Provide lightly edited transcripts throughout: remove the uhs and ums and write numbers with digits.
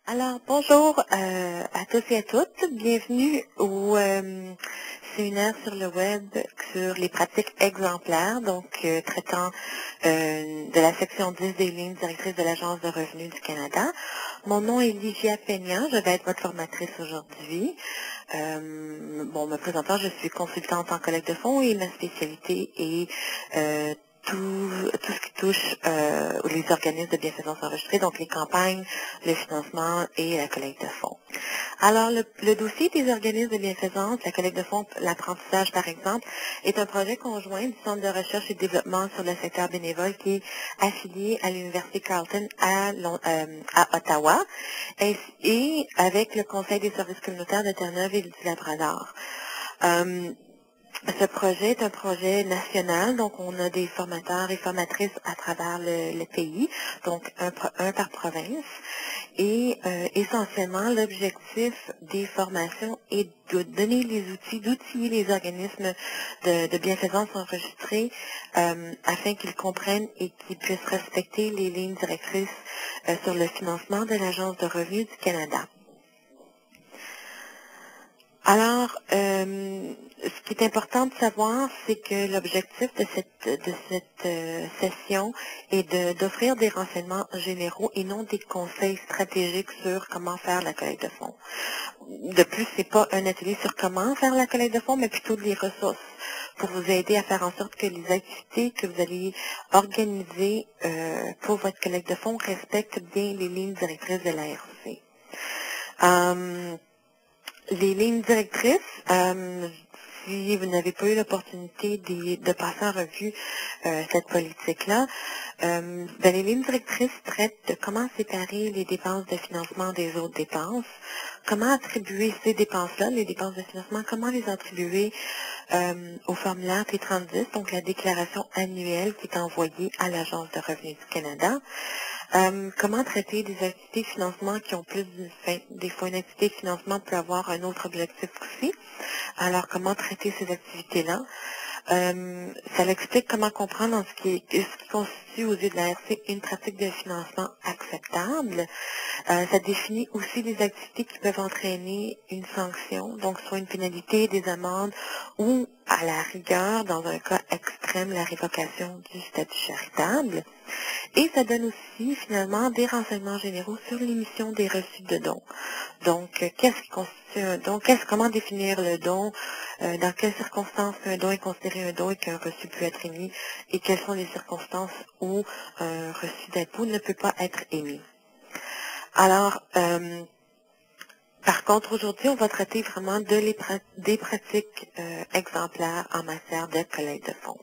Alors, bonjour à tous et à toutes. Bienvenue au séminaire sur le web sur les pratiques exemplaires, donc traitant de la section 10 des lignes directrices de l'Agence de revenus du Canada. Mon nom est Ligia Peignan, je vais être votre formatrice aujourd'hui. Me présentant, je suis consultante en collecte de fonds et ma spécialité est tout ce qui touche les organismes de bienfaisance enregistrés, donc les campagnes, le financement et la collecte de fonds. Alors, le dossier des organismes de bienfaisance, la collecte de fonds, l'apprentissage par exemple, est un projet conjoint du Centre de recherche et de développement sur le secteur bénévole qui est affilié à l'Université Carleton à Ottawa et avec le Conseil des services communautaires de Terre-Neuve et du Labrador. Ce projet est un projet national, donc on a des formateurs et formatrices à travers le pays, donc un par province. Et essentiellement, l'objectif des formations est de donner les outils, d'outiller les organismes de bienfaisance enregistrés afin qu'ils comprennent et qu'ils puissent respecter les lignes directrices sur le financement de l'Agence de revenus du Canada. Alors, ce qui est important de savoir, c'est que l'objectif de cette session est d'offrir des renseignements généraux et non des conseils stratégiques sur comment faire la collecte de fonds. De plus, c'est pas un atelier sur comment faire la collecte de fonds, mais plutôt des ressources pour vous aider à faire en sorte que les activités que vous allez organiser pour votre collecte de fonds respectent bien les lignes directrices de l'ARC. Les lignes directrices, si vous n'avez pas eu l'opportunité de passer en revue cette politique-là, les lignes directrices traitent de comment séparer les dépenses de financement des autres dépenses, comment attribuer ces dépenses-là, les dépenses de financement, comment les attribuer au formulaire T3010, donc la déclaration annuelle qui est envoyée à l'Agence de revenus du Canada. Comment traiter des activités de financement qui ont plus d'une fin? Des fois, une activité de financement peut avoir un autre objectif aussi. Alors, comment traiter ces activités-là? Ça l'explique comment comprendre ce qui constitue aux yeux de l'ARC une pratique de financement acceptable. Ça définit aussi des activités qui peuvent entraîner une sanction, donc soit une pénalité, des amendes ou, à la rigueur, dans un cas extrême, la révocation du statut charitable. Et ça donne aussi, finalement, des renseignements généraux sur l'émission des reçus de dons. Donc, qu'est-ce qui constitue un don? Comment définir le don? Dans quelles circonstances un don est considéré un don et qu'un reçu peut être émis? Et quelles sont les circonstances où un reçu d'impôt ne peut pas être émis? Alors, par contre, aujourd'hui, on va traiter vraiment des pratiques exemplaires en matière de collecte de fonds.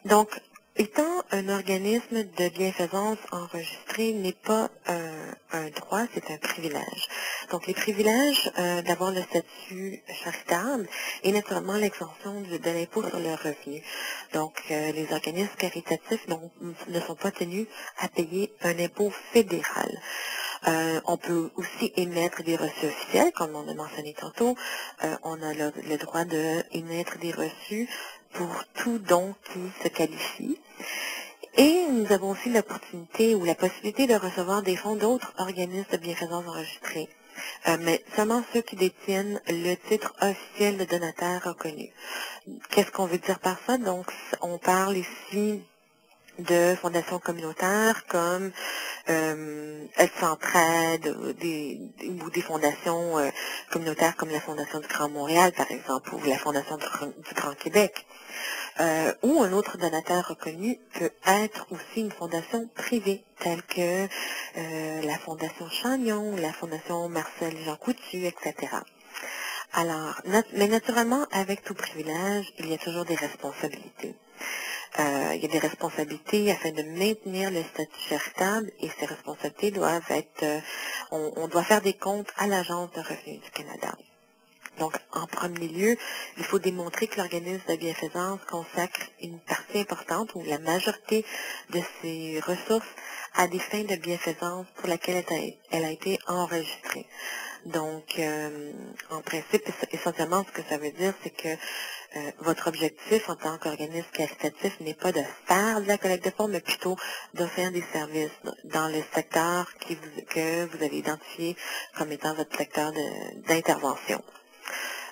Donc, étant un organisme de bienfaisance enregistré n'est pas un droit, c'est un privilège. Donc, les privilèges d'avoir le statut charitable et naturellement l'exemption de l'impôt sur le revenu. Donc, les organismes caritatifs ne sont pas tenus à payer un impôt fédéral. On peut aussi émettre des reçus officiels, comme on a mentionné tantôt. On a le droit d'émettre des reçus pour tout don qui se qualifie. Et nous avons aussi l'opportunité ou la possibilité de recevoir des fonds d'autres organismes de bienfaisance enregistrés. Mais seulement ceux qui détiennent le titre officiel de donateur reconnu. Qu'est-ce qu'on veut dire par ça? Donc, on parle ici de fondations communautaires comme Aide Centraide ou des fondations communautaires comme la Fondation du Grand Montréal, par exemple, ou la Fondation du Grand Québec. Ou un autre donateur reconnu peut être aussi une fondation privée, telle que la Fondation Chagnon, la Fondation Marcel Jean Coutu, etc. Alors, mais naturellement, avec tout privilège, il y a toujours des responsabilités. Il y a des responsabilités afin de maintenir le statut charitable et ces responsabilités doivent être, on doit faire des comptes à l'Agence de revenus du Canada. Donc, en premier lieu, il faut démontrer que l'organisme de bienfaisance consacre une partie importante ou la majorité de ses ressources à des fins de bienfaisance pour laquelle elle a été enregistrée. Donc, en principe, essentiellement, ce que ça veut dire, c'est que votre objectif en tant qu'organisme caritatif n'est pas de faire de la collecte de fonds, mais plutôt d'offrir des services dans le secteur que vous avez identifié comme étant votre secteur d'intervention.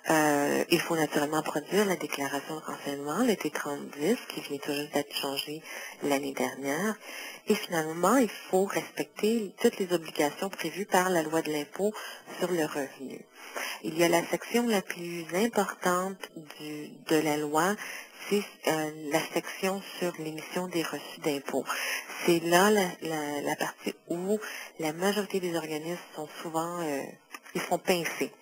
Il faut naturellement produire la déclaration de renseignement, le T3010, qui vient tout juste d'être changé l'année dernière. Et finalement, il faut respecter toutes les obligations prévues par la loi de l'impôt sur le revenu. Il y a la section la plus importante de la loi, c'est la section sur l'émission des reçus d'impôts. C'est là la partie où la majorité des organismes sont souvent ils sont pincés.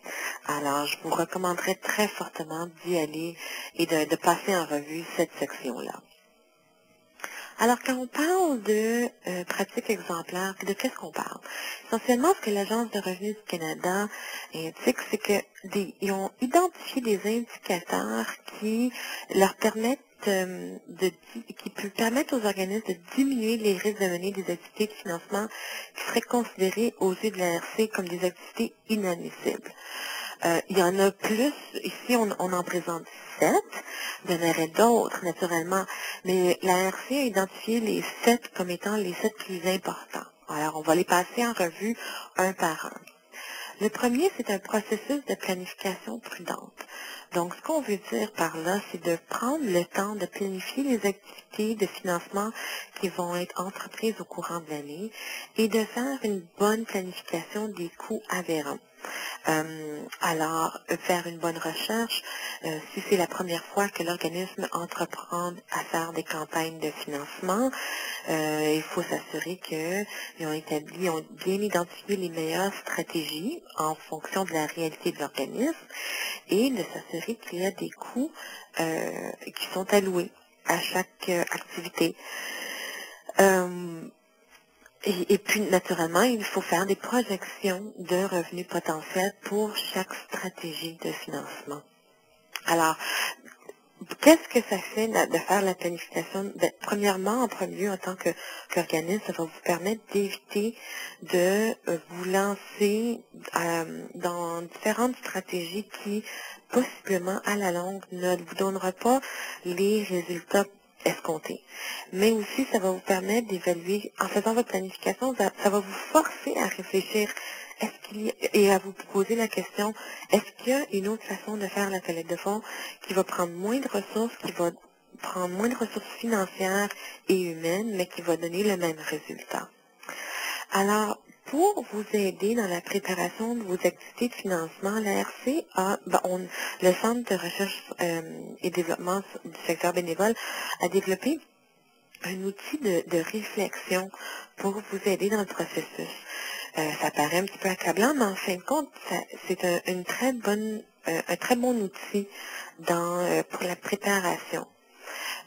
Alors, je vous recommanderais très fortement d'y aller et de passer en revue cette section-là. Alors, quand on parle de pratiques exemplaires, de qu'est-ce qu'on parle? Essentiellement, ce que l'Agence de revenus du Canada indique, c'est qu'ils ont identifié des indicateurs qui leur permettent qui peut permettre aux organismes de diminuer les risques de mener des activités de financement qui seraient considérées aux yeux de l'ARC comme des activités inadmissibles. Il y en a plus. Ici, on en présente 7. Il y en aurait d'autres, naturellement. Mais l'ARC a identifié les 7 comme étant les 7 plus importants. Alors, on va les passer en revue un par un. Le premier, c'est un processus de planification prudente. Donc, ce qu'on veut dire par là, c'est de prendre le temps de planifier les activités de financement qui vont être entreprises au courant de l'année et de faire une bonne planification des coûts avérants. Alors, faire une bonne recherche, si c'est la première fois que l'organisme entreprend à faire des campagnes de financement, il faut s'assurer qu'ils ont bien identifié les meilleures stratégies en fonction de la réalité de l'organisme et de s'assurer qu'il y a des coûts qui sont alloués à chaque activité. Et puis, naturellement, il faut faire des projections de revenus potentiels pour chaque stratégie de financement. Alors, qu'est-ce que ça fait de faire la planification? Premièrement, en premier lieu, en tant qu'organisme, ça va vous permettre d'éviter de vous lancer dans différentes stratégies qui, possiblement, à la longue, ne vous donnera pas les résultats escomptés. Mais aussi, ça va vous permettre d'évaluer, en faisant votre planification, ça va vous forcer à réfléchir et à vous poser la question, est-ce qu'il y a une autre façon de faire la collecte de fonds qui va prendre moins de ressources, qui va prendre moins de ressources financières et humaines, mais qui va donner le même résultat? Alors, pour vous aider dans la préparation de vos activités de financement, l'ARC le Centre de recherche et développement du secteur bénévole a développé un outil de réflexion pour vous aider dans le processus. Ça paraît un petit peu accablant, mais en fin de compte, c'est un très bon outil pour la préparation.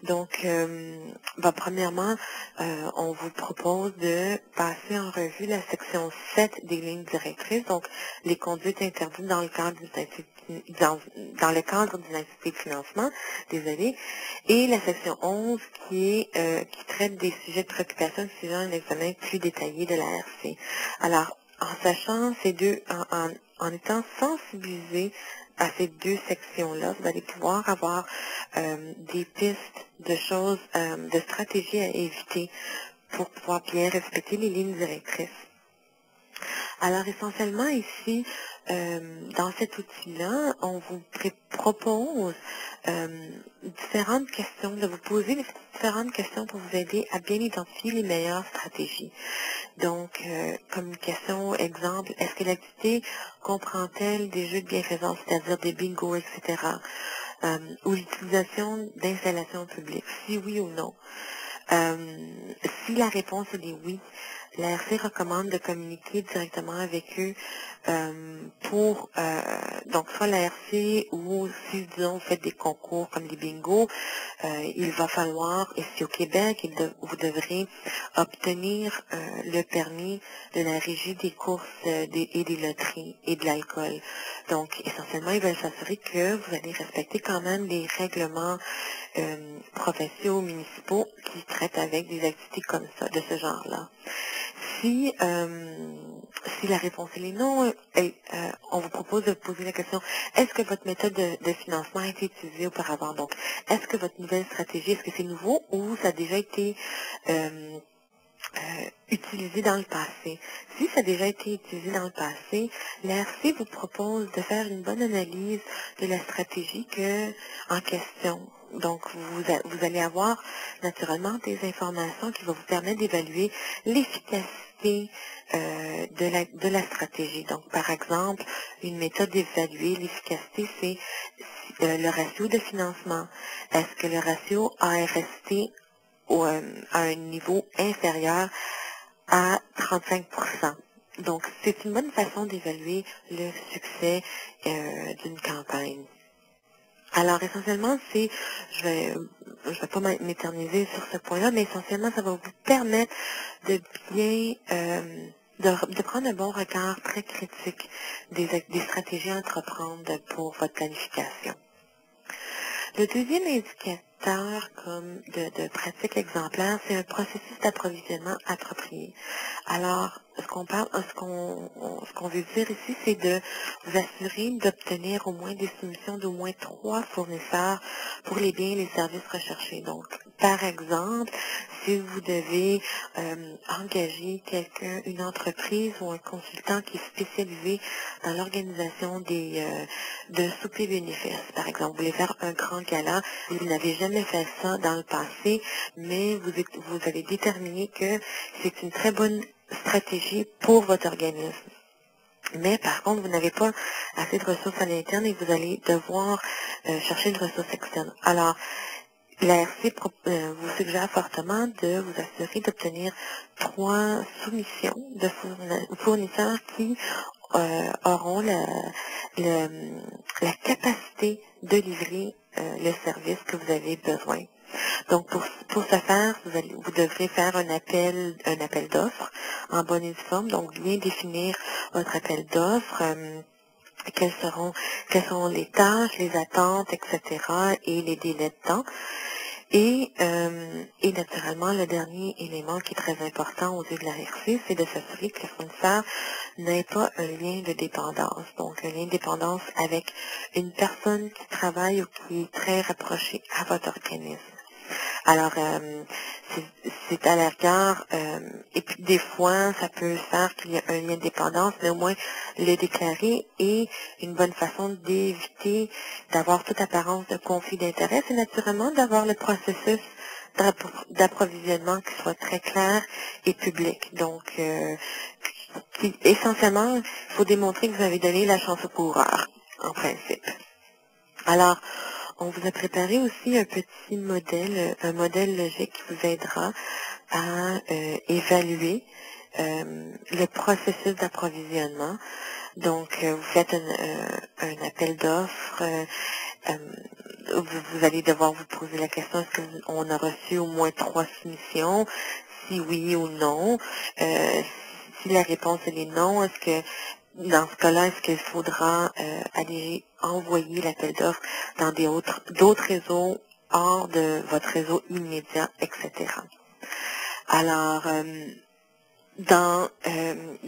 Donc, premièrement, on vous propose de passer en revue la section 7 des lignes directrices, donc les conduites interdites dans le cadre d'une activité de financement, désolé, et la section 11 qui traite des sujets de préoccupation suivant un examen plus détaillé de l'ARC. Alors, en sachant ces deux, en étant sensibilisé à ces deux sections-là, vous allez pouvoir avoir des pistes de choses, de stratégies à éviter pour pouvoir bien respecter les lignes directrices. Alors, essentiellement, ici, dans cet outil-là, on vous propose différentes questions, de vous poser différentes questions pour vous aider à bien identifier les meilleures stratégies. Donc, comme une question, exemple, est-ce que l'activité comprend-elle des jeux de bienfaisance, c'est-à-dire des bingos, etc., ou l'utilisation d'installations publiques, si oui ou non? Si la réponse est oui, l'ARC recommande de communiquer directement avec eux donc soit l'ARC ou si, disons, vous faites des concours comme des bingos, il va falloir, ici au Québec, vous devrez obtenir le permis de la régie des courses et des loteries et de l'alcool. Donc, essentiellement, ils veulent s'assurer que vous allez respecter quand même les règlements provinciaux, municipaux qui traitent avec des activités comme ça, de ce genre-là. Si la réponse est non, on vous propose de poser la question, est-ce que votre méthode de financement a été utilisée auparavant? Donc, est-ce que votre nouvelle stratégie, est-ce que c'est nouveau ou ça a déjà été utilisé dans le passé? Si ça a déjà été utilisé dans le passé, l'ARC vous propose de faire une bonne analyse de la stratégie en question. Donc, vous allez avoir naturellement des informations qui vont vous permettre d'évaluer l'efficacité de la stratégie. Donc, par exemple, une méthode d'évaluer l'efficacité, c'est le ratio de financement. Est-ce que le ratio a resté à un niveau inférieur à 35%. Donc, c'est une bonne façon d'évaluer le succès d'une campagne. Alors, essentiellement, je vais pas m'éterniser sur ce point-là, mais essentiellement, ça va vous permettre de bien, de prendre un bon regard très critique des stratégies à entreprendre pour votre planification. Le deuxième indicateur de pratique exemplaire, c'est un processus d'approvisionnement approprié. Alors, ce qu'on veut dire ici, c'est de vous assurer d'obtenir au moins des soumissions d'au moins 3 fournisseurs pour les biens et les services recherchés. Donc, par exemple, si vous devez engager une entreprise ou un consultant qui est spécialisé dans l'organisation de soupers bénéfices, par exemple, vous voulez faire un grand gala, vous n'avez jamais fait ça dans le passé, mais vous avez déterminé que c'est une très bonne stratégie pour votre organisme. Mais par contre, vous n'avez pas assez de ressources à l'interne et vous allez devoir chercher une ressource externe. Alors, l'ARC vous suggère fortement de vous assurer d'obtenir 3 soumissions de fournisseurs qui auront la capacité de livrer le service que vous avez besoin. Donc, pour ce faire, vous devrez faire un appel d'offres en bonne et due forme. Donc, bien définir votre appel d'offres, quelles seront les tâches, les attentes, etc. et les délais de temps. Et naturellement, le dernier élément qui est très important aux yeux de la RC, c'est de s'assurer que le fournisseur n'ait pas un lien de dépendance. Donc, un lien de dépendance avec une personne qui travaille ou qui est très rapprochée à votre organisme. Alors, c'est à la rigueur, et puis des fois, ça peut faire qu'il y a un lien de dépendance, mais au moins le déclarer est une bonne façon d'éviter d'avoir toute apparence de conflit d'intérêt. C'est naturellement d'avoir le processus d'approvisionnement qui soit très clair et public. Donc, essentiellement, il faut démontrer que vous avez donné la chance au coureur, en principe. Alors, on vous a préparé aussi un petit modèle, un modèle logique qui vous aidera à évaluer le processus d'approvisionnement. Donc, vous faites un appel d'offres. Vous allez devoir vous poser la question, est-ce qu'on a reçu au moins 3 soumissions? Si oui ou non. Si la réponse est non, est-ce que dans ce cas-là, est-ce qu'il faudra aller envoyer l'appel d'offres dans d'autres réseaux hors de votre réseau immédiat, etc. Alors, il y a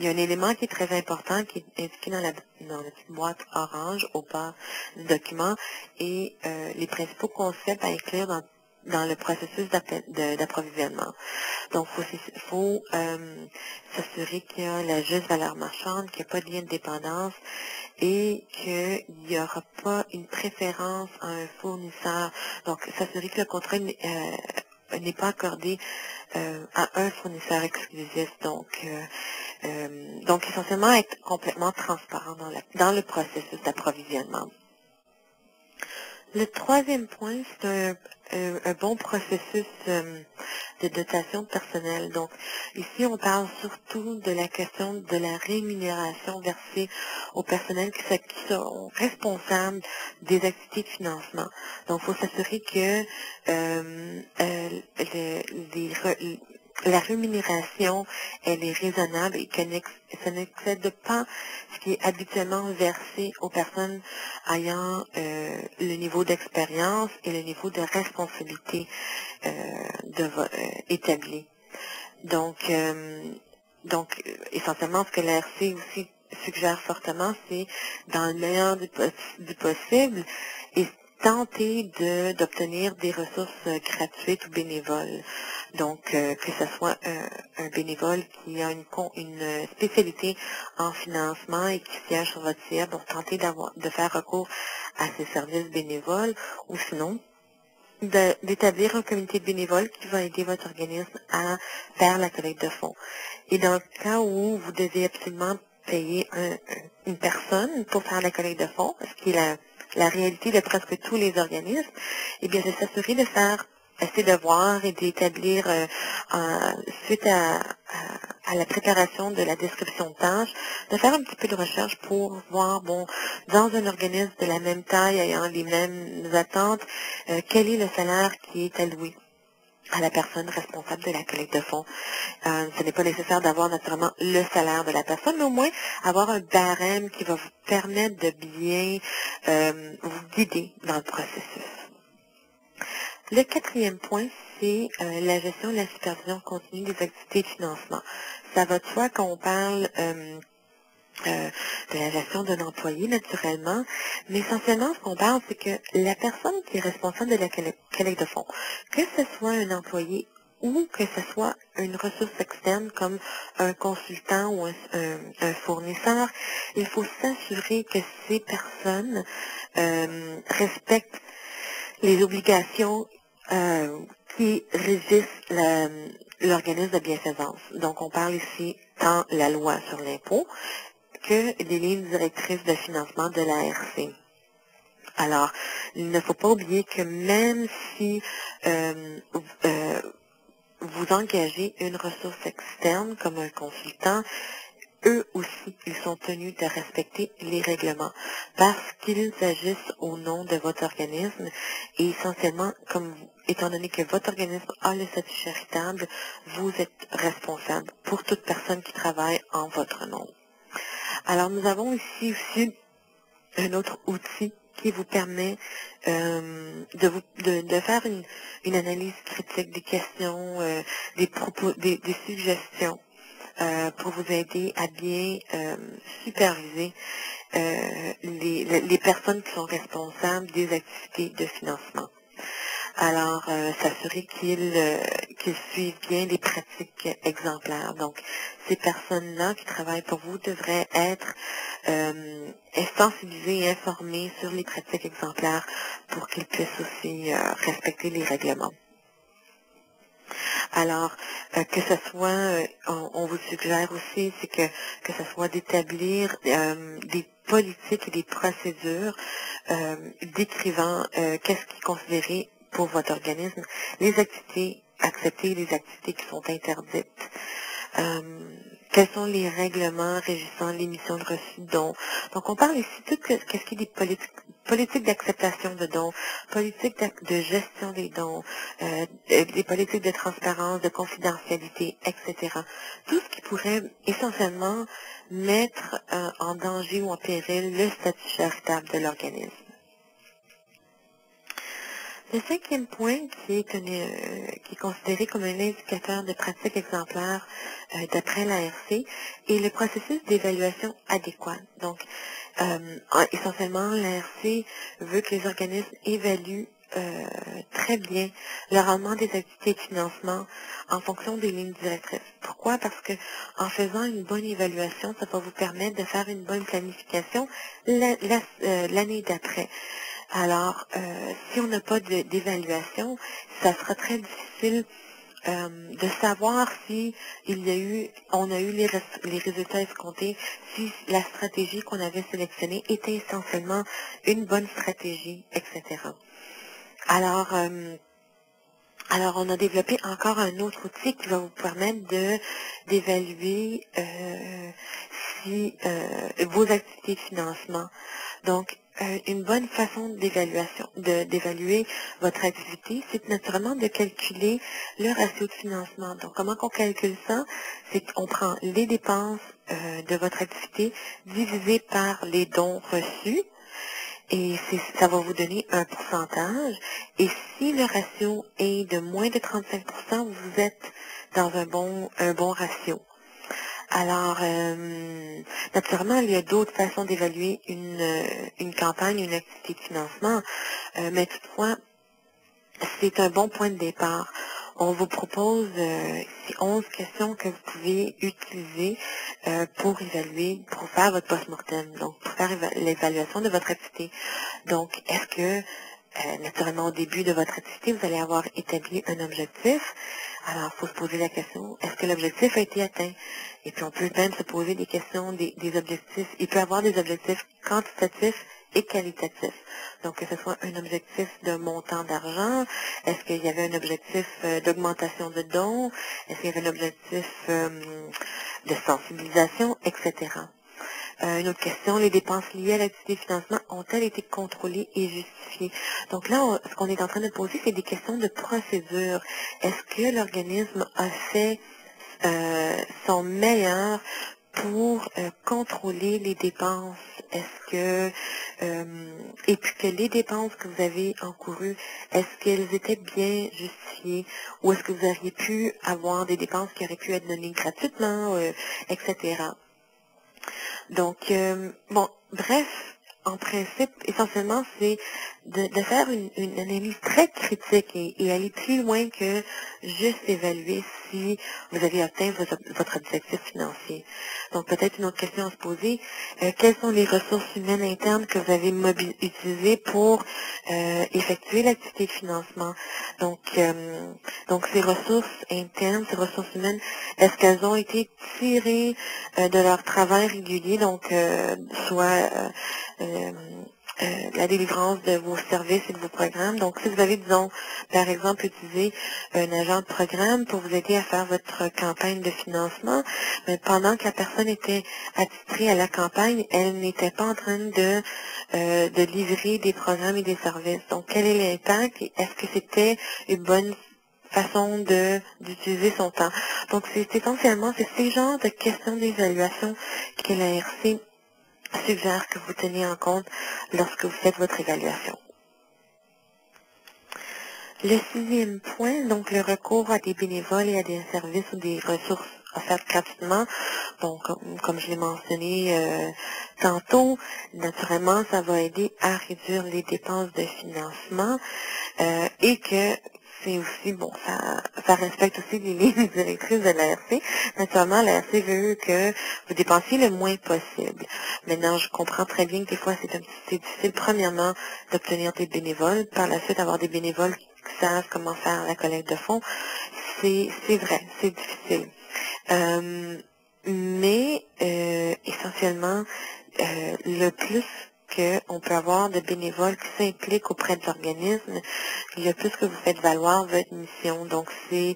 un élément qui est très important qui est indiqué dans la petite boîte orange au bas du document et les principaux concepts à inclure dans le processus d'approvisionnement. Donc, il faut s'assurer qu'il y a la juste valeur marchande, qu'il n'y a pas de lien de dépendance et qu'il n'y aura pas une préférence à un fournisseur. Donc, s'assurer que le contrat n'est pas accordé à un fournisseur exclusif. Donc essentiellement, être complètement transparent dans le processus d'approvisionnement. Le troisième point, c'est un bon processus de dotation personnelle. Donc, ici, on parle surtout de la question de la rémunération versée au personnel qui sont responsables des activités de financement. Donc, il faut s'assurer que la rémunération, elle est raisonnable et que ça n'excède pas ce qui est habituellement versé aux personnes ayant le niveau d'expérience et le niveau de responsabilité établi. Donc, Donc, essentiellement, ce que l'ARC aussi suggère fortement, c'est dans le meilleur du possible et tenter d'obtenir des ressources gratuites ou bénévoles. Donc, que ce soit un bénévole qui a une spécialité en financement et qui siège sur votre site, donc tenter de faire recours à ces services bénévoles ou sinon, d'établir un comité de bénévoles qui va aider votre organisme à faire la collecte de fonds. Et dans le cas où vous devez absolument payer une personne pour faire la collecte de fonds, ce qui est la réalité de presque tous les organismes, eh bien, c'est s'assurer de faire assez de voir et d'établir, suite à la préparation de la description de tâches, de faire un petit peu de recherche pour voir, bon, dans un organisme de la même taille, ayant les mêmes attentes, quel est le salaire qui est alloué à la personne responsable de la collecte de fonds. Ce n'est pas nécessaire d'avoir naturellement le salaire de la personne, mais au moins avoir un barème qui va vous permettre de bien vous guider dans le processus. Le quatrième point, c'est la gestion et la supervision continue des activités de financement. Ça va de soi quand on parle de la gestion d'un employé, naturellement, mais essentiellement, ce qu'on parle, c'est que la personne qui est responsable de la collecte de fonds, que ce soit un employé ou que ce soit une ressource externe comme un consultant ou un fournisseur, il faut s'assurer que ces personnes respectent les obligations qui régissent l'organisme de bienfaisance. Donc, on parle ici tant la loi sur l'impôt que des lignes directrices de financement de l'ARC. Alors, il ne faut pas oublier que même si vous engagez une ressource externe comme un consultant, eux aussi, ils sont tenus de respecter les règlements parce qu'ils agissent au nom de votre organisme et essentiellement, étant donné que votre organisme a le statut charitable, vous êtes responsable pour toute personne qui travaille en votre nom. Alors, nous avons ici aussi un autre outil qui vous permet de faire une analyse critique des questions, des suggestions pour vous aider à bien superviser les personnes qui sont responsables des activités de financement. Alors, s'assurer qu'ils suivent bien les pratiques exemplaires. Donc, ces personnes-là qui travaillent pour vous devraient être sensibilisées et informées sur les pratiques exemplaires pour qu'ils puissent aussi respecter les règlements. Alors, que ce soit, on vous suggère aussi, c'est que ce soit d'établir des politiques et des procédures décrivant qu'est-ce qui est considéré pour votre organisme, les activités acceptées et les activités qui sont interdites. Quels sont les règlements régissant l'émission de reçus de dons. Donc, on parle ici de tout ce qui est des politiques d'acceptation de dons, politiques de gestion des dons, des politiques de transparence, de confidentialité, etc. Tout ce qui pourrait essentiellement mettre en danger ou en péril le statut charitable de l'organisme. Le cinquième point, qui est considéré comme un indicateur de pratique exemplaire d'après l'ARC, est le processus d'évaluation adéquat. Donc, essentiellement, l'ARC veut que les organismes évaluent très bien le rendement des activités de financement en fonction des lignes directrices. Pourquoi? Parce que en faisant une bonne évaluation, ça va vous permettre de faire une bonne planification l'année d'après. Alors, si on n'a pas d'évaluation, ça sera très difficile de savoir si on a eu les résultats escomptés, si la stratégie qu'on avait sélectionnée était essentiellement une bonne stratégie, etc. Alors, on a développé encore un autre outil qui va vous permettre d'évaluer si vos activités de financement. Donc, une bonne façon d'évaluer votre activité, c'est naturellement de calculer le ratio de financement. Donc, comment qu'on calcule ça? C'est qu'on prend les dépenses de votre activité divisées par les dons reçus. Et ça va vous donner un pourcentage. Et si le ratio est de moins de 35%, vous êtes dans un bon ratio. Alors, naturellement, il y a d'autres façons d'évaluer une campagne, une activité de financement, mais toutefois, c'est un bon point de départ. On vous propose ici 11 questions que vous pouvez utiliser pour évaluer, pour faire votre post-mortem, donc pour faire l'évaluation de votre activité. Donc, est-ce que, naturellement, au début de votre activité, vous allez avoir établi un objectif? Alors, il faut se poser la question, est-ce que l'objectif a été atteint? Et puis, on peut même se poser des questions, des objectifs. Il peut y avoir des objectifs quantitatifs et qualitatifs. Donc, que ce soit un objectif de montant d'argent, est-ce qu'il y avait un objectif d'augmentation de dons, est-ce qu'il y avait un objectif de sensibilisation, etc. Une autre question, les dépenses liées à l'activité de financement ont-elles été contrôlées et justifiées? Donc là, ce qu'on est en train de poser, c'est des questions de procédure. Est-ce que l'organisme a fait son meilleur pour contrôler les dépenses? Est-ce que, et puis que les dépenses que vous avez encourues, est-ce qu'elles étaient bien justifiées? Ou est-ce que vous auriez pu avoir des dépenses qui auraient pu être données gratuitement, etc. Donc, bon, bref, en principe, essentiellement, c'est de faire une analyse très critique et aller plus loin que juste évaluer si vous avez atteint votre objectif financier. Donc, peut-être une autre question à se poser, quelles sont les ressources humaines internes que vous avez utilisées pour effectuer l'activité de financement? Donc, ces ressources internes, ces ressources humaines, est-ce qu'elles ont été tirées de leur travail régulier, donc soit la délivrance de vos services et de vos programmes. Donc, si vous avez, disons, par exemple, utilisé un agent de programme pour vous aider à faire votre campagne de financement, mais pendant que la personne était attitrée à la campagne, elle n'était pas en train de livrer des programmes et des services. Donc, quel est l'impact? Est-ce que c'était une bonne façon d'utiliser son temps? Donc, c'est essentiellement, c'est ces genres de questions d'évaluation que la RC suggère que vous teniez en compte lorsque vous faites votre évaluation. Le 6e point, donc le recours à des bénévoles et à des services ou des ressources offertes gratuitement. Donc, comme je l'ai mentionné tantôt, naturellement, ça va aider à réduire les dépenses de financement et que c'est aussi, bon, ça respecte aussi les lignes directrices de l'ARC. Naturellement, l'ARC veut que vous dépensiez le moins possible. Maintenant, je comprends très bien que des fois, c'est difficile, premièrement, d'obtenir des bénévoles. Par la suite, avoir des bénévoles qui savent comment faire la collecte de fonds. C'est vrai, c'est difficile. Mais, essentiellement, le plus qu'on peut avoir de bénévoles qui s'impliquent auprès de l'organisme, le plus que vous faites valoir votre mission. Donc, c'est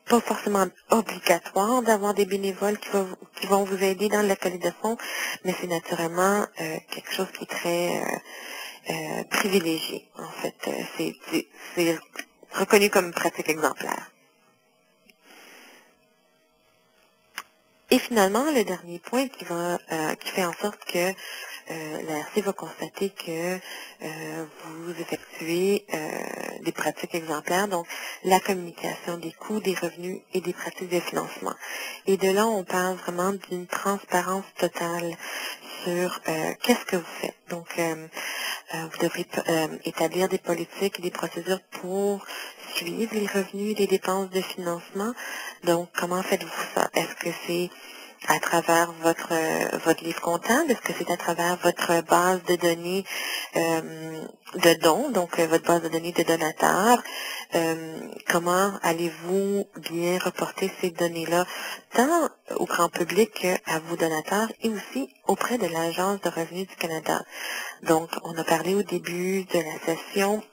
pas forcément obligatoire d'avoir des bénévoles qui vont vous aider dans la collecte de fonds, mais c'est naturellement quelque chose qui est très privilégié. En fait, c'est reconnu comme une pratique exemplaire. Et finalement, le dernier point qui fait en sorte que la RC va constater que vous effectuez des pratiques exemplaires, donc la communication des coûts, des revenus et des pratiques de financement. Et de là, on parle vraiment d'une transparence totale sur qu'est-ce que vous faites. Donc, vous devrez établir des politiques et des procédures pour suivre les revenus et les dépenses de financement. Donc, comment faites-vous ça? Est-ce que c'est à travers votre livre comptable? Est-ce que c'est à travers votre base de données de dons, donc votre base de données de donateurs? Comment allez-vous bien reporter ces données-là, tant au grand public qu'à vos donateurs et aussi auprès de l'Agence de revenus du Canada? Donc, on a parlé au début de la session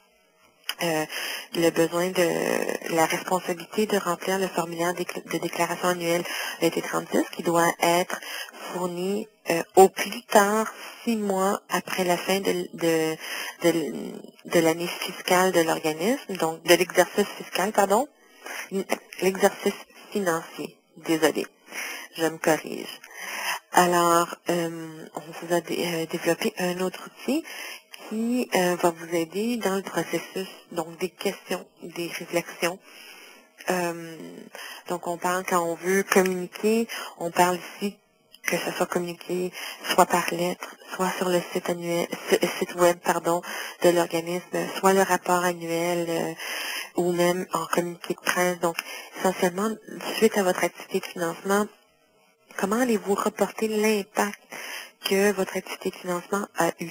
le besoin de la responsabilité de remplir le formulaire de déclaration annuelle de T36 qui doit être fourni au plus tard 6 mois après la fin de l'année fiscale de l'organisme, donc de l'exercice fiscal, pardon, l'exercice financier. Désolée, je me corrige. Alors, on vous a développé un autre outil qui va vous aider dans le processus, donc des questions, des réflexions Donc, on parle quand on veut communiquer, on parle ici que ce soit communiqué soit par lettre, soit sur le site annuel, site web, pardon, de l'organisme, soit le rapport annuel ou même en communiqué de presse. Donc, essentiellement, suite à votre activité de financement, comment allez-vous reporter l'impact que votre activité de financement a eu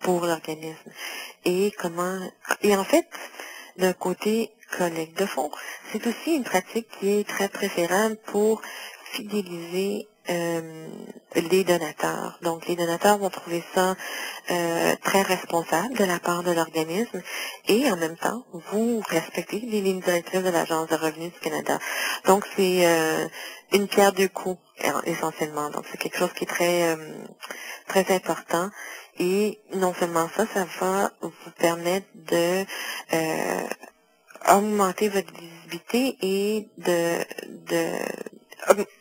pour l'organisme? Et en fait, d'un côté collecte de fonds, c'est aussi une pratique qui est très préférable pour fidéliser les donateurs. Donc, les donateurs vont trouver ça très responsable de la part de l'organisme et en même temps, vous respectez les lignes directrices de l'Agence de revenus du Canada. Donc, c'est une pierre deux coups, essentiellement. Donc, c'est quelque chose qui est très important. Et non seulement ça, ça va vous permettre de augmenter votre visibilité et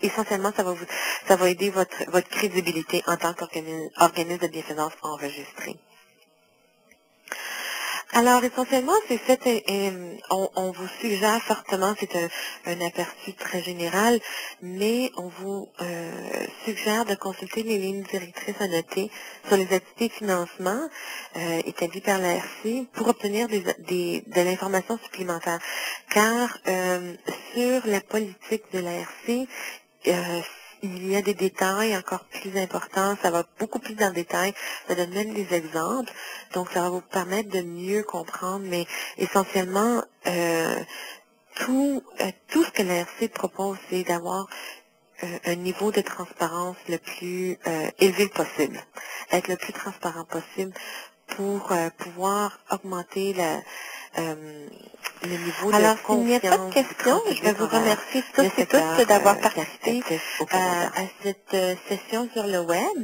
essentiellement, ça va aider votre crédibilité en tant qu'organisme de bienfaisance enregistré. Alors, essentiellement, c'est fait, on vous suggère fortement, c'est un aperçu très général, mais on vous suggère de consulter les lignes directrices à noter sur les activités de financement établies par l'ARC pour obtenir de l'information supplémentaire. Car sur la politique de l'ARC, il y a des détails encore plus importants, ça va beaucoup plus dans le détail, ça donne même des exemples, donc ça va vous permettre de mieux comprendre, mais essentiellement, tout ce que l'ARC propose, c'est d'avoir un niveau de transparence le plus élevé possible, être le plus transparent possible pour pouvoir augmenter le niveau Alors, de s'il n'y a pas de confiance du questions, grand je vais public vous envers remercier le tous et secteur toutes d'avoir participé caritatif au Canada. à cette session sur le web.